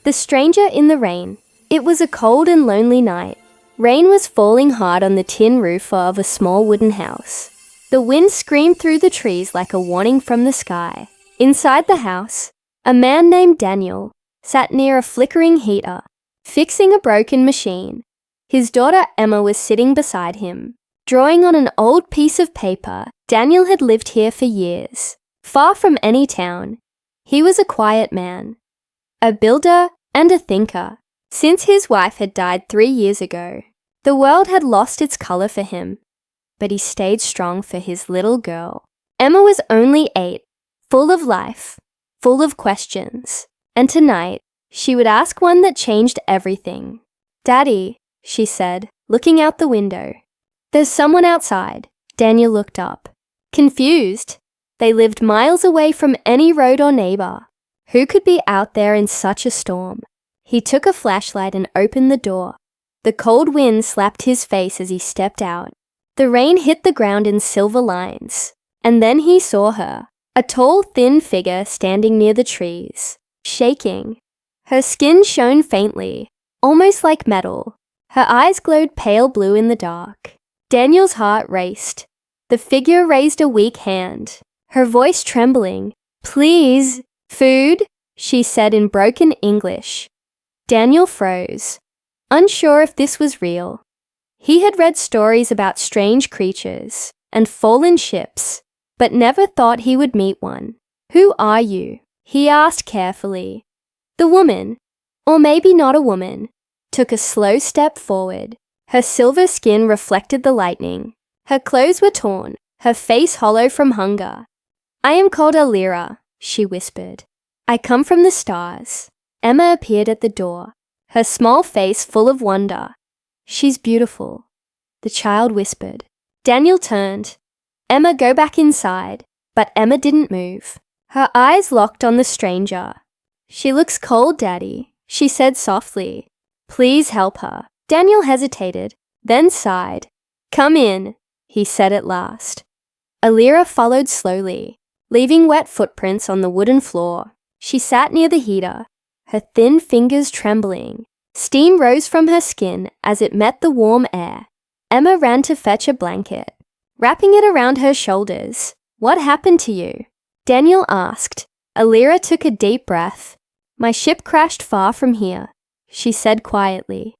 The Stranger in the Rain. It was a cold and lonely night. Rain was falling hard on the tin roof of a small wooden house. The wind screamed through the trees like a warning from the sky. Inside the house, a man named Daniel sat near a flickering heater, fixing a broken machine. His daughter Emma was sitting beside him. Drawing on an old piece of paper, Daniel had lived here for years. Far from any town, he was a quiet man, a builder and a thinker. Since his wife had died 3 years ago, the world had lost its color for him, but he stayed strong for his little girl. Emma was only 8, full of life, full of questions, and tonight she would ask one that changed everything. "Daddy," she said, looking out the window. "There's someone outside." Daniel looked up. Confused, they lived miles away from any road or neighbor. Who could be out there in such a storm? He took a flashlight and opened the door. The cold wind slapped his face as he stepped out. The rain hit the ground in silver lines. And then he saw her, a tall, thin figure standing near the trees, shaking. Her skin shone faintly, almost like metal. Her eyes glowed pale blue in the dark. Daniel's heart raced. The figure raised a weak hand, her voice trembling. "Please, food," she said in broken English. Daniel froze, unsure if this was real. He had read stories about strange creatures and fallen ships, but never thought he would meet one. "Who are you?" he asked carefully. The woman, or maybe not a woman, took a slow step forward. Her silver skin reflected the lightning. Her clothes were torn, her face hollow from hunger. "I am called Alira," she whispered. "I come from the stars." Emma appeared at the door, her small face full of wonder. "She's beautiful," the child whispered. Daniel turned. "Emma, go back inside." But Emma didn't move. Her eyes locked on the stranger. "She looks cold, Daddy," she said softly. "Please help her." Daniel hesitated, then sighed. "Come in," he said at last. Alira followed slowly, leaving wet footprints on the wooden floor. She sat near the heater, her thin fingers trembling. Steam rose from her skin as it met the warm air. Emma ran to fetch a blanket, wrapping it around her shoulders. "What happened to you?" Daniel asked. Alira took a deep breath. "My ship crashed far from here," she said quietly.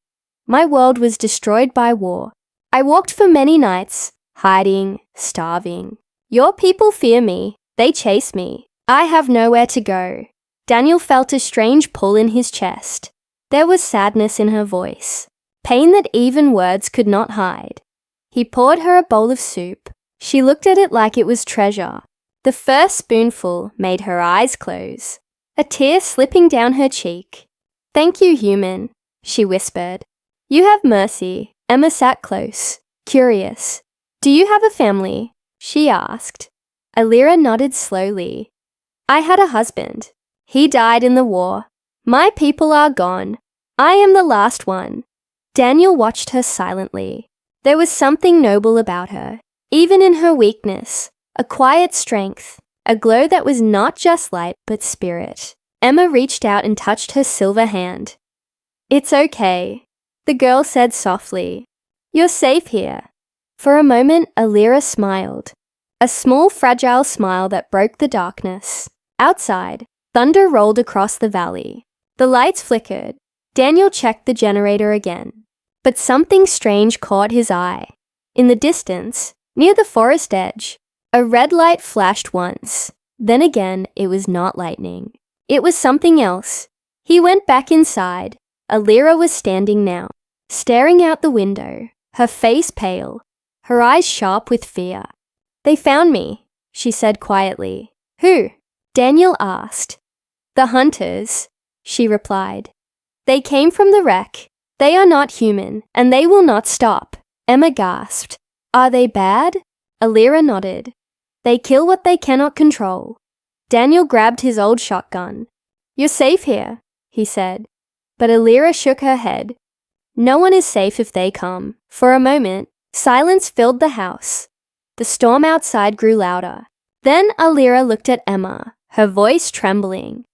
"My world was destroyed by war. I walked for many nights, hiding, starving. Your people fear me. They chase me. I have nowhere to go." Daniel felt a strange pull in his chest. There was sadness in her voice, pain that even words could not hide. He poured her a bowl of soup. She looked at it like it was treasure. The first spoonful made her eyes close, a tear slipping down her cheek. "Thank you, human," she whispered. "You have mercy." Emma sat close, curious. "Do you have a family?" she asked. Alira nodded slowly. "I had a husband. He died in the war. My people are gone. I am the last one." Daniel watched her silently. There was something noble about her, even in her weakness, a quiet strength, a glow that was not just light but spirit. Emma reached out and touched her silver hand. "It's okay," the girl said softly. "You're safe here." For a moment, Alira smiled, a small, fragile smile that broke the darkness. Outside, thunder rolled across the valley. The lights flickered. Daniel checked the generator again. But something strange caught his eye. In the distance, near the forest edge, a red light flashed once. Then again, it was not lightning. It was something else. He went back inside. Alira was standing now, staring out the window, her face pale, her eyes sharp with fear. "They found me," she said quietly. "Who?" Daniel asked. "The hunters," she replied. "They came from the wreck. They are not human, and they will not stop." Emma gasped. "Are they bad?" Alira nodded. "They kill what they cannot control." Daniel grabbed his old shotgun. "You're safe here," he said. But Alira shook her head. "No one is safe if they come." For a moment, silence filled the house. The storm outside grew louder. Then Alira looked at Emma, her voice trembling.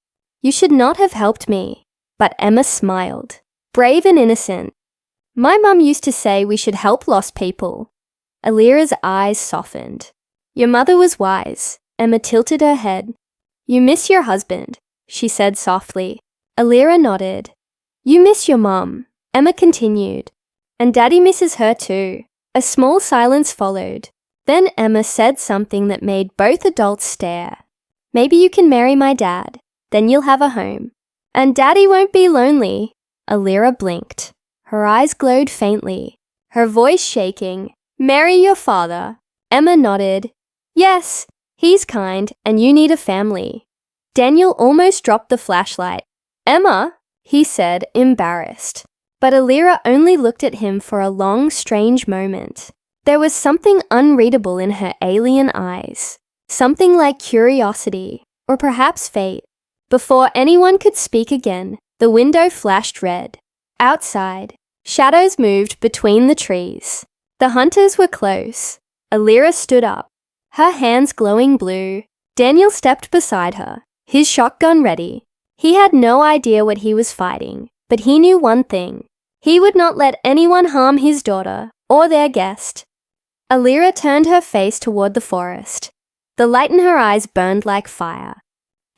"You should not have helped me." but Emma smiled. Brave and innocent. My mum used to say we should help lost people. Alira's eyes softened. Your mother was wise. Emma tilted her head. You miss your husband, she said softly. Alira nodded. You miss your mum, Emma continued. And Daddy misses her too. A small silence followed. Then Emma said something that made both adults stare. Maybe you can marry my dad. Then you'll have a home. And Daddy won't be lonely. Alira blinked. Her eyes glowed faintly. Her voice shaking. Marry your father. Emma nodded. Yes, he's kind and you need a family. Daniel almost dropped the flashlight. Emma, he said, embarrassed. But Alira only looked at him for a long, strange moment. There was something unreadable in her alien eyes. Something like curiosity, or perhaps fate. Before anyone could speak again, the window flashed red. Outside, shadows moved between the trees. The hunters were close. Alira stood up, her hands glowing blue. Daniel stepped beside her, his shotgun ready. He had no idea what he was fighting, but he knew one thing. He would not let anyone harm his daughter or their guest. Alira turned her face toward the forest. The light in her eyes burned like fire.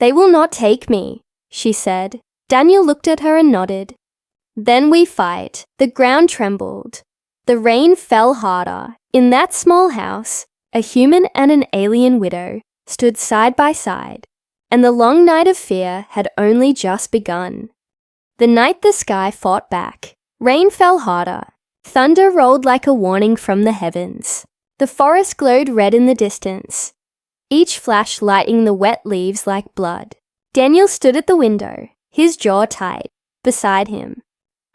They will not take me, she said. Daniel looked at her and nodded. Then we fight. The ground trembled. The rain fell harder. In that small house, a human and an alien widow stood side by side, and the long night of fear had only just begun. The night the sky fought back. Rain fell harder. Thunder rolled like a warning from the heavens. The forest glowed red in the distance, each flash lighting the wet leaves like blood. Daniel stood at the window, his jaw tight, beside him.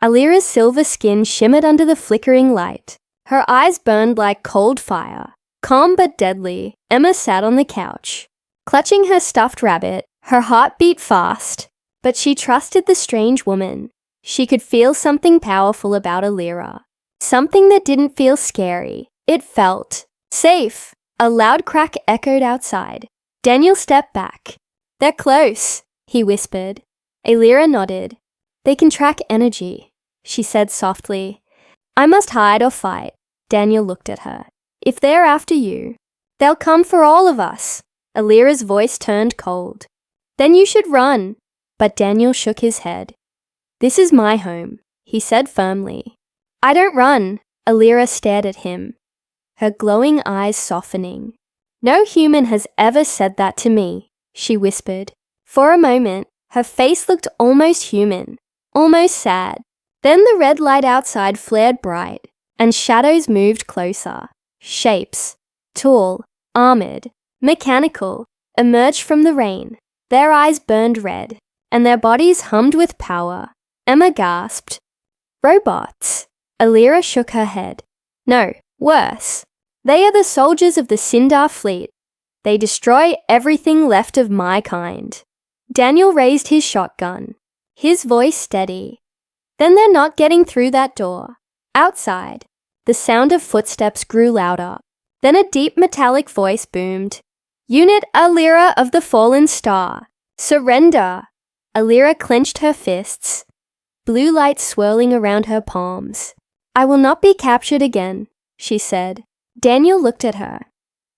Alira's silver skin shimmered under the flickering light. Her eyes burned like cold fire. Calm but deadly, Emma sat on the couch. Clutching her stuffed rabbit, her heart beat fast, but she trusted the strange woman. She could feel something powerful about Alira. Something that didn't feel scary. It felt safe. A loud crack echoed outside. Daniel stepped back. They're close, he whispered. Alira nodded. They can track energy, she said softly. I must hide or fight. Daniel looked at her. If they're after you, they'll come for all of us. Alira's voice turned cold. Then you should run. But Daniel shook his head. This is my home, he said firmly. I don't run. Alira stared at him, her glowing eyes softening. No human has ever said that to me, she whispered. For a moment, her face looked almost human, almost sad. Then the red light outside flared bright, and shadows moved closer. Shapes, tall, armored, mechanical, emerged from the rain. Their eyes burned red, and their bodies hummed with power. Emma gasped. Robots. Alira shook her head. No, worse. They are the soldiers of the Sindar fleet. They destroy everything left of my kind. Daniel raised his shotgun, his voice steady. Then they're not getting through that door. Outside, the sound of footsteps grew louder. Then a deep metallic voice boomed. Unit Alira of the Fallen Star, surrender! Alira clenched her fists, blue light swirling around her palms. I will not be captured again, she said. Daniel looked at her.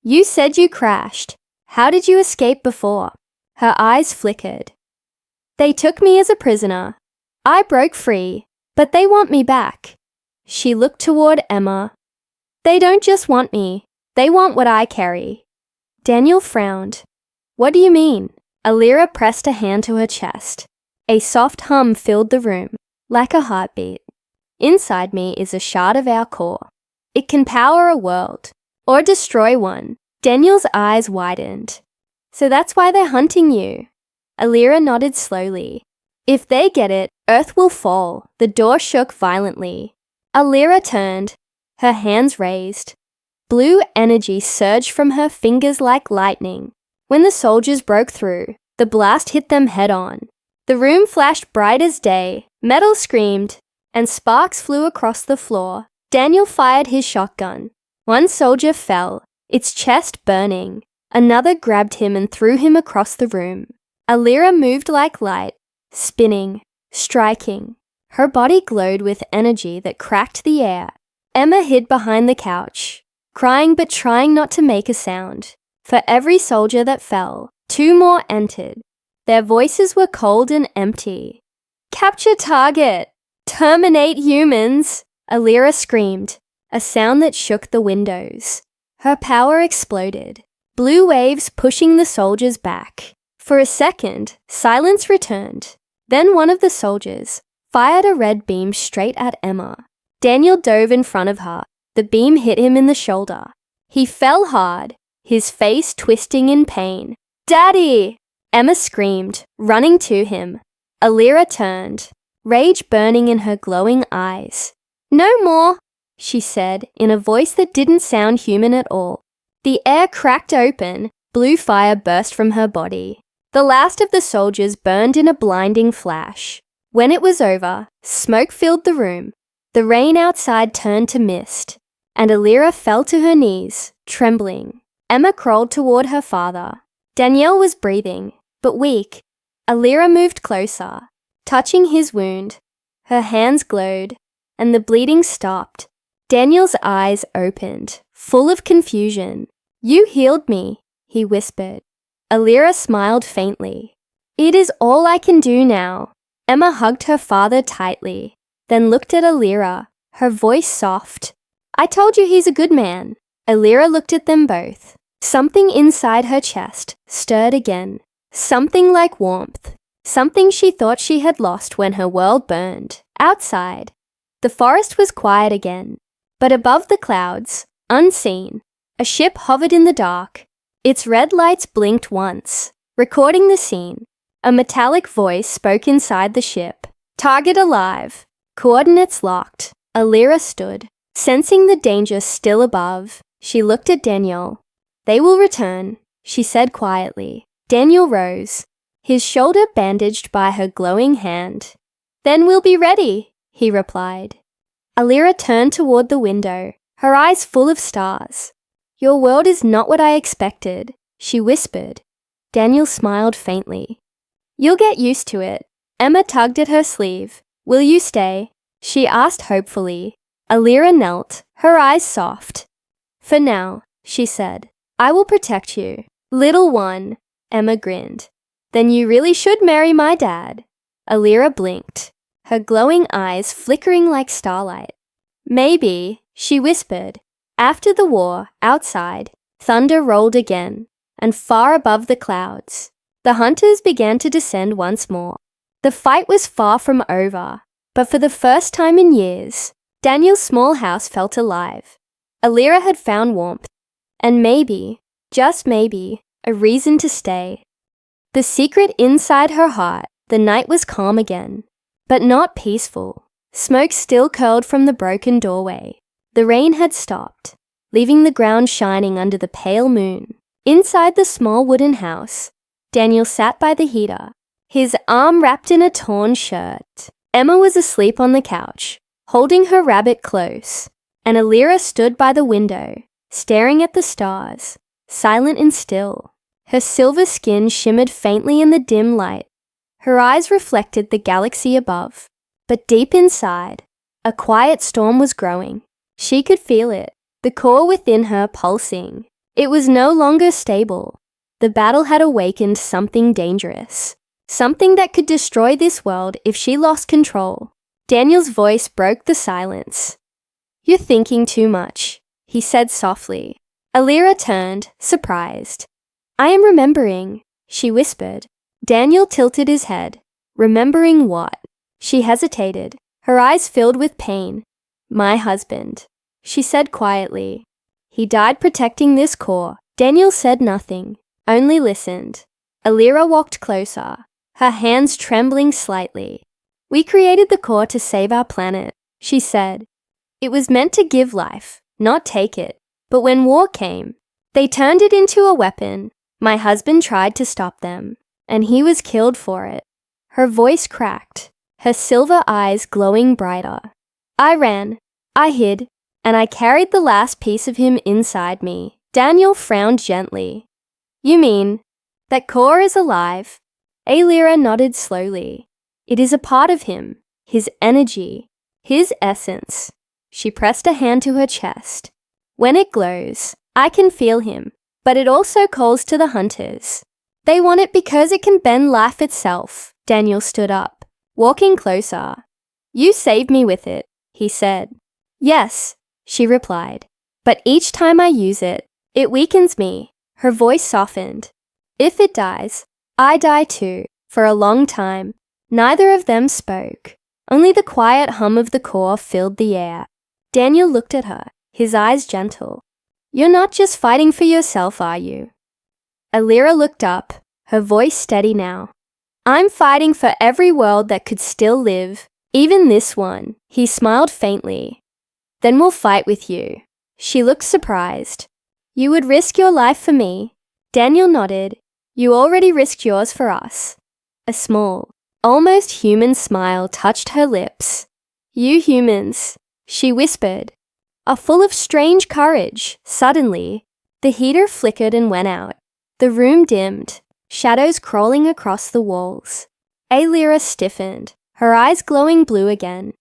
You said you crashed. How did you escape before? Her eyes flickered. They took me as a prisoner. I broke free, but they want me back. She looked toward Emma. They don't just want me. They want what I carry. Daniel frowned. What do you mean? Alira pressed a hand to her chest. A soft hum filled the room, like a heartbeat. Inside me is a shard of our core. It can power a world, or destroy one. Daniel's eyes widened. So that's why they're hunting you. Alira nodded slowly. If they get it, Earth will fall. The door shook violently. Alira turned, her hands raised. Blue energy surged from her fingers like lightning. When the soldiers broke through, the blast hit them head on. The room flashed bright as day, metal screamed, and sparks flew across the floor. Daniel fired his shotgun. One soldier fell, its chest burning. Another grabbed him and threw him across the room. Alira moved like light, spinning, striking. Her body glowed with energy that cracked the air. Emma hid behind the couch, crying but trying not to make a sound. For every soldier that fell, 2 more entered. Their voices were cold and empty. "Capture target! Terminate humans!" Alira screamed, a sound that shook the windows. Her power exploded, blue waves pushing the soldiers back. For a second, silence returned. Then one of the soldiers fired a red beam straight at Emma. Daniel dove in front of her. The beam hit him in the shoulder. He fell hard, his face twisting in pain. "Daddy!" Emma screamed, running to him. Alira turned, rage burning in her glowing eyes. "No more," she said in a voice that didn't sound human at all. The air cracked open, blue fire burst from her body. The last of the soldiers burned in a blinding flash. When it was over, smoke filled the room. The rain outside turned to mist, and Alira fell to her knees, trembling. Emma crawled toward her father. Danielle was breathing, but weak. Alira moved closer, touching his wound. Her hands glowed, and the bleeding stopped. Daniel's eyes opened, full of confusion. "You healed me," he whispered. Alira smiled faintly. "It is all I can do now." Emma hugged her father tightly, then looked at Alira, her voice soft. "I told you he's a good man." Alira looked at them both. Something inside her chest stirred again. Something like warmth. Something she thought she had lost when her world burned. Outside, the forest was quiet again. But above the clouds, unseen, a ship hovered in the dark. Its red lights blinked once, recording the scene. A metallic voice spoke inside the ship. "Target alive. Coordinates locked." Alira stood, sensing the danger still above. She looked at Daniel. "They will return," she said quietly. Daniel rose, his shoulder bandaged by her glowing hand. "Then we'll be ready," he replied. Alira turned toward the window, her eyes full of stars. "Your world is not what I expected," she whispered. Daniel smiled faintly. "You'll get used to it." Emma tugged at her sleeve. "Will you stay?" she asked hopefully. Alira knelt, her eyes soft. "For now," she said. "I will protect you." "Little one," Emma grinned. "Then you really should marry my dad." Alira blinked, her glowing eyes flickering like starlight. "Maybe," she whispered. After the war, outside, thunder rolled again, and far above the clouds, the hunters began to descend once more. The fight was far from over, but for the first time in years, Daniel's small house felt alive. Alira had found warmth, and maybe, just maybe, a reason to stay. The secret inside her heart, the night was calm again, but not peaceful. Smoke still curled from the broken doorway. The rain had stopped, leaving the ground shining under the pale moon. Inside the small wooden house, Daniel sat by the heater, his arm wrapped in a torn shirt. Emma was asleep on the couch, holding her rabbit close, and Alira stood by the window, staring at the stars, silent and still. Her silver skin shimmered faintly in the dim light. Her eyes reflected the galaxy above, but deep inside, a quiet storm was growing. She could feel it, the core within her pulsing. It was no longer stable. The battle had awakened something dangerous, something that could destroy this world if she lost control. Daniel's voice broke the silence. "You're thinking too much," he said softly. Alira turned, surprised. "I am remembering," she whispered. Daniel tilted his head. "Remembering what?" She hesitated, her eyes filled with pain. "My husband," she said quietly. "He died protecting this core." Daniel said nothing, only listened. Alira walked closer, her hands trembling slightly. "We created the core to save our planet," she said. "It was meant to give life, not take it. But when war came, they turned it into a weapon. My husband tried to stop them, and he was killed for it." Her voice cracked, her silver eyes glowing brighter. "I ran, I hid, and I carried the last piece of him inside me." Daniel frowned gently. "You mean, that core is alive?" Alira nodded slowly. It is a part of him, his energy, his essence. She pressed a hand to her chest. When it glows, I can feel him, but it also calls to the hunters. They want it because it can bend life itself. Daniel stood up, walking closer. You saved me with it, he said. Yes, she replied, but each time I use it, it weakens me. Her voice softened. If it dies, I die too. For a long time, neither of them spoke. Only the quiet hum of the core filled the air. Daniel looked at her, his eyes gentle. You're not just fighting for yourself, are you? Alira looked up, her voice steady now. I'm fighting for every world that could still live, even this one. He smiled faintly. Then we'll fight with you. She looked surprised. You would risk your life for me? Daniel nodded. You already risked yours for us. A small, almost human smile touched her lips. You humans, she whispered, are full of strange courage. Suddenly, the heater flickered and went out. The room dimmed, shadows crawling across the walls. Alira stiffened, her eyes glowing blue again.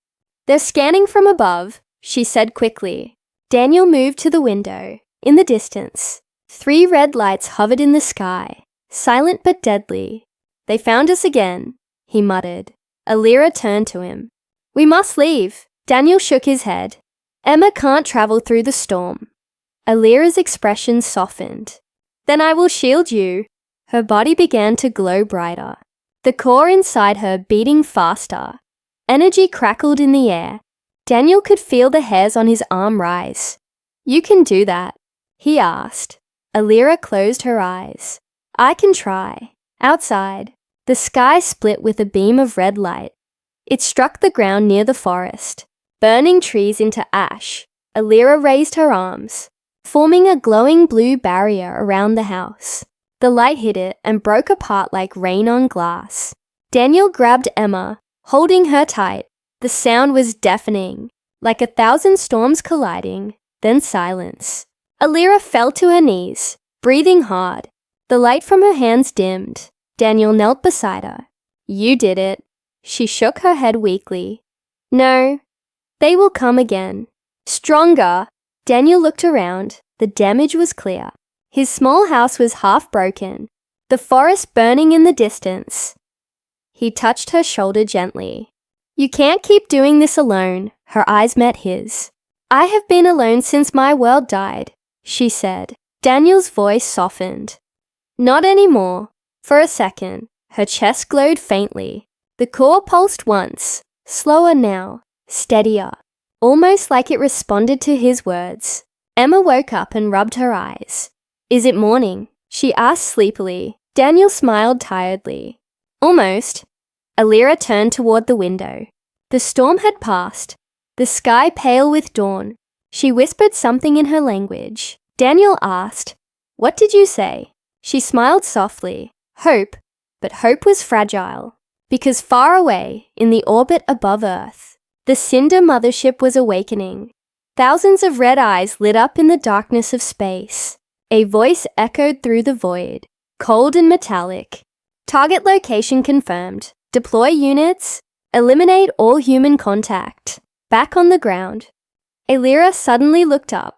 They're scanning from above, she said quickly. Daniel moved to the window. In the distance, 3 red lights hovered in the sky, silent but deadly. They found us again, he muttered. Alira turned to him. We must leave. Daniel shook his head. Emma can't travel through the storm. Alira's expression softened. Then I will shield you. Her body began to glow brighter, the core inside her beating faster. Energy crackled in the air. Daniel could feel the hairs on his arm rise. You can do that, he asked. Alira closed her eyes. I can try. Outside, the sky split with a beam of red light. It struck the ground near the forest, burning trees into ash. Alira raised her arms, forming a glowing blue barrier around the house. The light hit it and broke apart like rain on glass. Daniel grabbed Emma, holding her tight. The sound was deafening, like 1,000 storms colliding, then silence. Alira fell to her knees, breathing hard. The light from her hands dimmed. Daniel knelt beside her. You did it. She shook her head weakly. No, they will come again. Stronger. Daniel looked around. The damage was clear. His small house was half broken, the forest burning in the distance. He touched her shoulder gently. You can't keep doing this alone. Her eyes met his. I have been alone since my world died, she said. Daniel's voice softened. Not anymore. For a second, her chest glowed faintly. The core pulsed once, slower now, steadier, almost like it responded to his words. Emma woke up and rubbed her eyes. Is it morning? She asked sleepily. Daniel smiled tiredly. Almost. Alira turned toward the window. The storm had passed, the sky pale with dawn. She whispered something in her language. Daniel asked, What did you say? She smiled softly. Hope. But hope was fragile, because far away, in the orbit above Earth, the Cinder mothership was awakening. Thousands of red eyes lit up in the darkness of space. A voice echoed through the void, cold and metallic. Target location confirmed. Deploy units. Eliminate all human contact. Back on the ground. Alira suddenly looked up,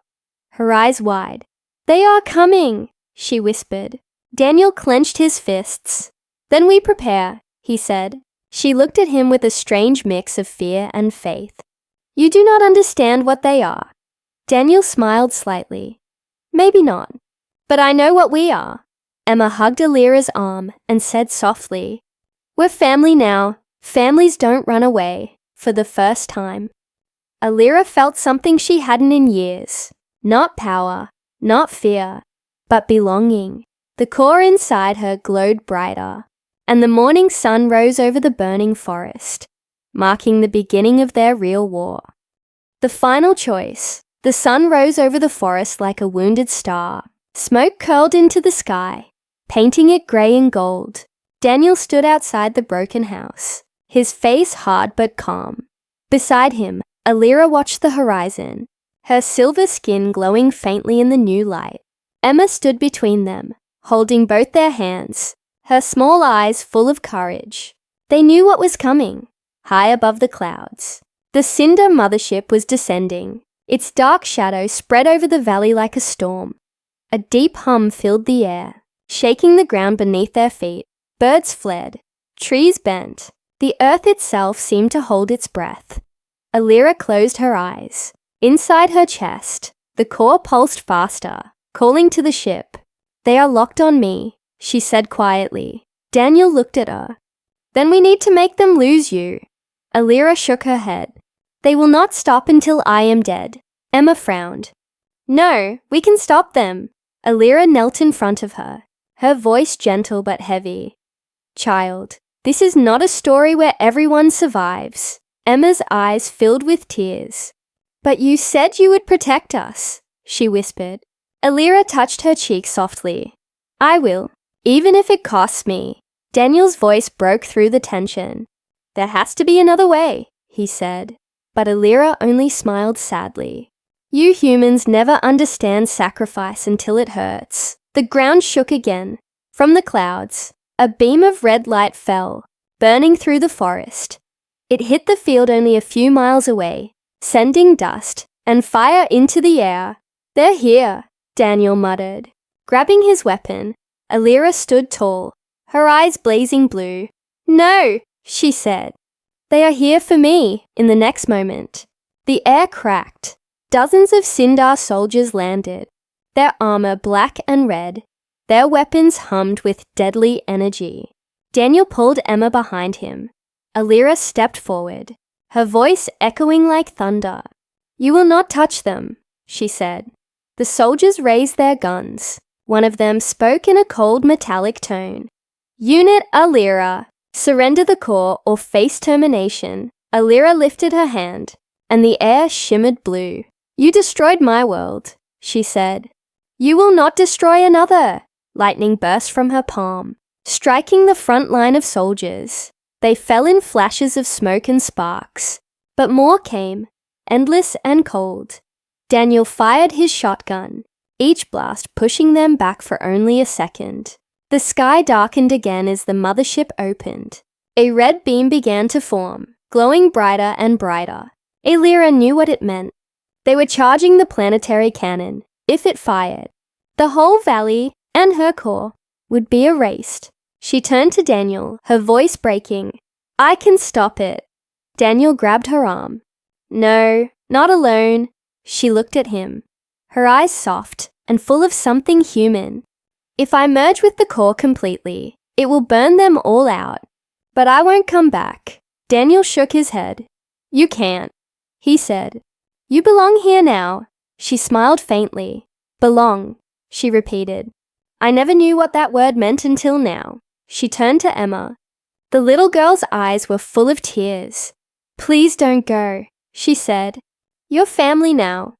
her eyes wide. They are coming, she whispered. Daniel clenched his fists. Then we prepare, he said. She looked at him with a strange mix of fear and faith. You do not understand what they are. Daniel smiled slightly. Maybe not, but I know what we are. Emma hugged Alira's arm and said softly, We're family now. Families don't run away, for the first time. Alira felt something she hadn't in years. Not power, not fear, but belonging. The core inside her glowed brighter, and the morning sun rose over the burning forest, marking the beginning of their real war. The final choice. The sun rose over the forest like a wounded star. Smoke curled into the sky, painting it grey and gold. Daniel stood outside the broken house, his face hard but calm. Beside him, Alira watched the horizon, her silver skin glowing faintly in the new light. Emma stood between them, holding both their hands, her small eyes full of courage. They knew what was coming. High above the clouds, the Cinder mothership was descending. Its dark shadow spread over the valley like a storm. A deep hum filled the air, shaking the ground beneath their feet. Birds fled. Trees bent. The earth itself seemed to hold its breath. Alira closed her eyes. Inside her chest, the core pulsed faster, calling to the ship. "They are locked on me," she said quietly. Daniel looked at her. "Then we need to make them lose you." Alira shook her head. "They will not stop until I am dead." Emma frowned. "No, we can stop them." Alira knelt in front of her, her voice gentle but heavy. "Child, this is not a story where everyone survives." Emma's eyes filled with tears. "But you said you would protect us," she whispered. Alira touched her cheek softly. "I will, even if it costs me." Daniel's voice broke through the tension. "There has to be another way," he said. But Alira only smiled sadly. "You humans never understand sacrifice until it hurts." The ground shook again. From the clouds, a beam of red light fell, burning through the forest. It hit the field only a few miles away, sending dust and fire into the air. "They're here," Daniel muttered. Grabbing his weapon, Alira stood tall, her eyes blazing blue. "No," she said. "They are here for me." In the next moment, the air cracked. Dozens of Sindar soldiers landed, their armor black and red. Their weapons hummed with deadly energy. Daniel pulled Emma behind him. Alira stepped forward, her voice echoing like thunder. "You will not touch them," she said. The soldiers raised their guns. One of them spoke in a cold metallic tone. "Unit Alira, surrender the core or face termination." Alira lifted her hand, and the air shimmered blue. "You destroyed my world," she said. "You will not destroy another." Lightning burst from her palm, striking the front line of soldiers. They fell in flashes of smoke and sparks. But more came, endless and cold. Daniel fired his shotgun, each blast pushing them back for only a second. The sky darkened again as the mothership opened. A red beam began to form, glowing brighter and brighter. Alira knew what it meant. They were charging the planetary cannon. If it fired, the whole valley and her core would be erased. She turned to Daniel, her voice breaking. "I can stop it." Daniel grabbed her arm. "No, not alone." She looked at him, her eyes soft and full of something human. "If I merge with the core completely, it will burn them all out. But I won't come back." Daniel shook his head. "You can't," he said. "You belong here now." She smiled faintly. "Belong," she repeated. "I never knew what that word meant until now." She turned to Emma. The little girl's eyes were full of tears. "Please don't go," she said. "You're family now."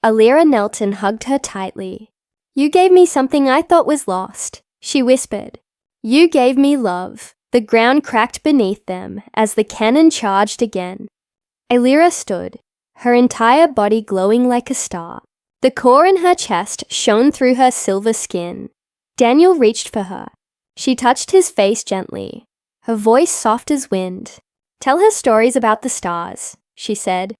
Alira knelt and hugged her tightly. "You gave me something I thought was lost," she whispered. "You gave me love." The ground cracked beneath them as the cannon charged again. Alira stood, her entire body glowing like a star. The core in her chest shone through her silver skin. Daniel reached for her. She touched his face gently, her voice soft as wind. "Tell her stories about the stars," she said.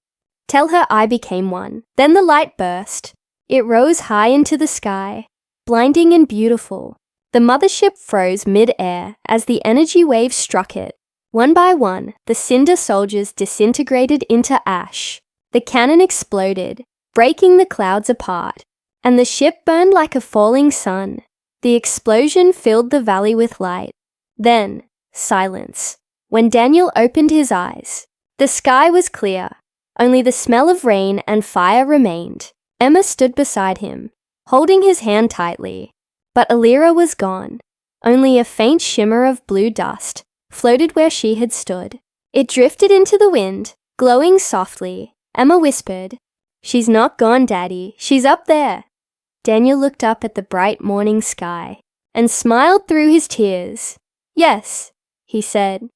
"Tell her I became one." Then the light burst. It rose high into the sky, blinding and beautiful. The mothership froze mid-air as the energy waves struck it. One by one, the Cinder soldiers disintegrated into ash. The cannon exploded, breaking the clouds apart, and the ship burned like a falling sun. The explosion filled the valley with light. Then, silence. When Daniel opened his eyes, the sky was clear. Only the smell of rain and fire remained. Emma stood beside him, holding his hand tightly. But Alira was gone. Only a faint shimmer of blue dust floated where she had stood. It drifted into the wind, glowing softly. Emma whispered, "She's not gone, Daddy. She's up there." Daniel looked up at the bright morning sky and smiled through his tears. "Yes," he said.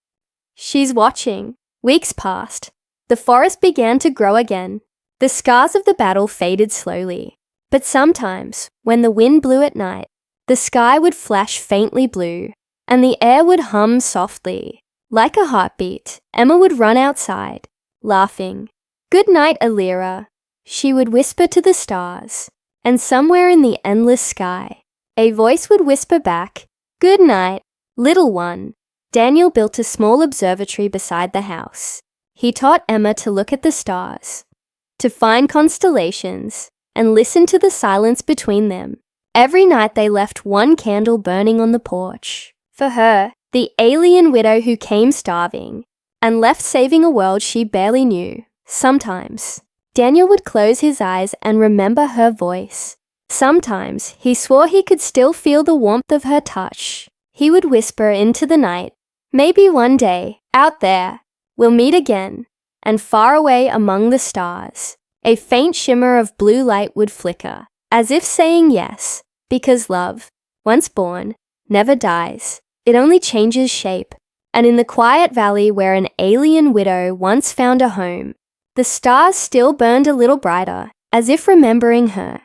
"She's watching." Weeks passed. The forest began to grow again. The scars of the battle faded slowly. But sometimes, when the wind blew at night, the sky would flash faintly blue, and the air would hum softly, Like a heartbeat, Emma would run outside, laughing. "Good night, Alira," she would whisper to the stars. And somewhere in the endless sky, a voice would whisper back, "Good night, little one." Daniel built a small observatory beside the house. He taught Emma to look at the stars, to find constellations, and listen to the silence between them. Every night they left one candle burning on the porch. For her, the alien widow who came starving, and left saving a world she barely knew. Sometimes, Daniel would close his eyes and remember her voice. Sometimes, he swore he could still feel the warmth of her touch. He would whisper into the night, "Maybe one day, out there, we'll meet again." And far away among the stars, a faint shimmer of blue light would flicker, as if saying yes, because love, once born, never dies. It only changes shape. And in the quiet valley where an alien widow once found a home, the stars still burned a little brighter, as if remembering her.